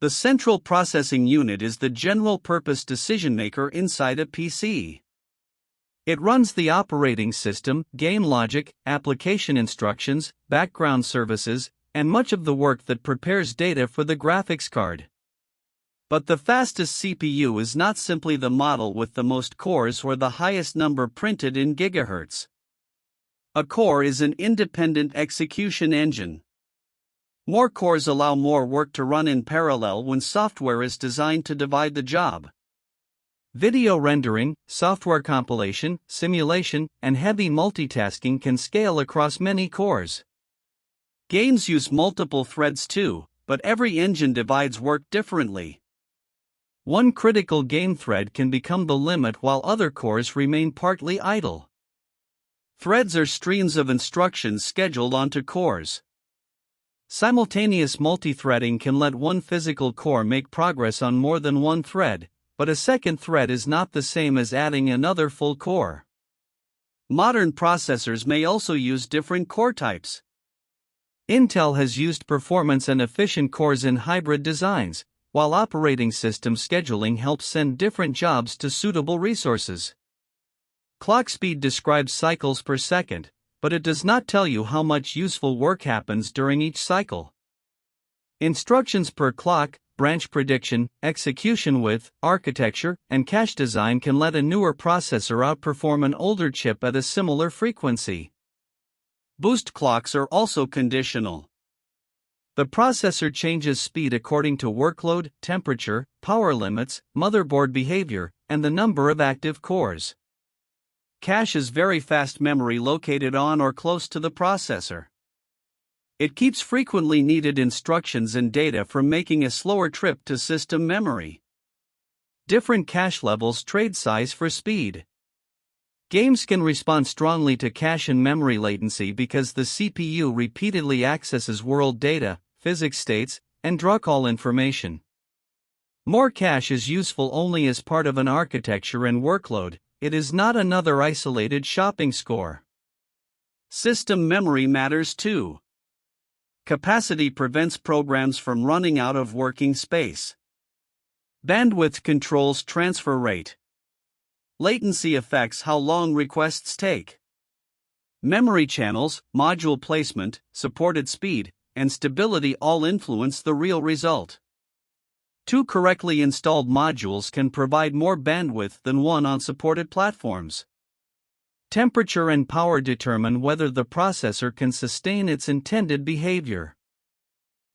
The central processing unit is the general-purpose decision-maker inside a PC. It runs the operating system, game logic, application instructions, background services, and much of the work that prepares data for the graphics card. But the fastest CPU is not simply the model with the most cores or the highest number printed in gigahertz. A core is an independent execution engine. More cores allow more work to run in parallel when software is designed to divide the job. Video rendering, software compilation, simulation, and heavy multitasking can scale across many cores. Games use multiple threads too, but every engine divides work differently. One critical game thread can become the limit while other cores remain partly idle. Threads are streams of instructions scheduled onto cores. Simultaneous multithreading can let one physical core make progress on more than one thread, but a second thread is not the same as adding another full core. Modern processors may also use different core types. Intel has used performance and efficient cores in hybrid designs, while operating system scheduling helps send different jobs to suitable resources. Clock speed describes cycles per second, but it does not tell you how much useful work happens during each cycle. Instructions per clock, branch prediction, execution width, architecture, and cache design can let a newer processor outperform an older chip at a similar frequency. Boost clocks are also conditional. The processor changes speed according to workload, temperature, power limits, motherboard behavior, and the number of active cores. Cache is very fast memory located on or close to the processor. It keeps frequently needed instructions and data from making a slower trip to system memory. Different cache levels trade size for speed. Games can respond strongly to cache and memory latency because the CPU repeatedly accesses world data, physics states, and draw call information. More cache is useful only as part of an architecture and workload, it is not another isolated shopping score. System memory matters too. Capacity prevents programs from running out of working space. Bandwidth controls transfer rate. Latency affects how long requests take. Memory channels, module placement, supported speed, and stability all influence the real result. Two correctly installed modules can provide more bandwidth than one on supported platforms. Temperature and power determine whether the processor can sustain its intended behavior.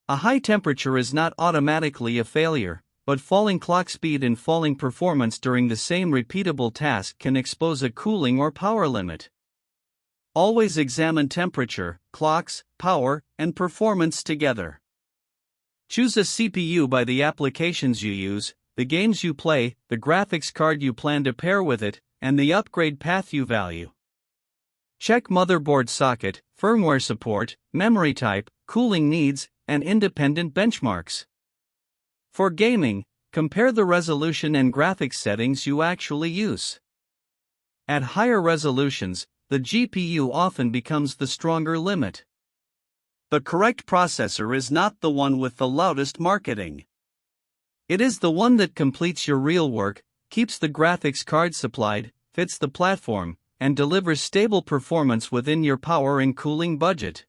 A high temperature is not automatically a failure, but falling clock speed and falling performance during the same repeatable task can expose a cooling or power limit. Always examine temperature, clocks, power, and performance together. Choose a CPU by the applications you use, the games you play, the graphics card you plan to pair with it, and the upgrade path you value. Check motherboard socket, firmware support, memory type, cooling needs, and independent benchmarks. For gaming, compare the resolution and graphics settings you actually use. At higher resolutions, the GPU often becomes the stronger limit. The correct processor is not the one with the loudest marketing. It is the one that completes your real work, keeps the graphics card supplied, fits the platform, and delivers stable performance within your power and cooling budget.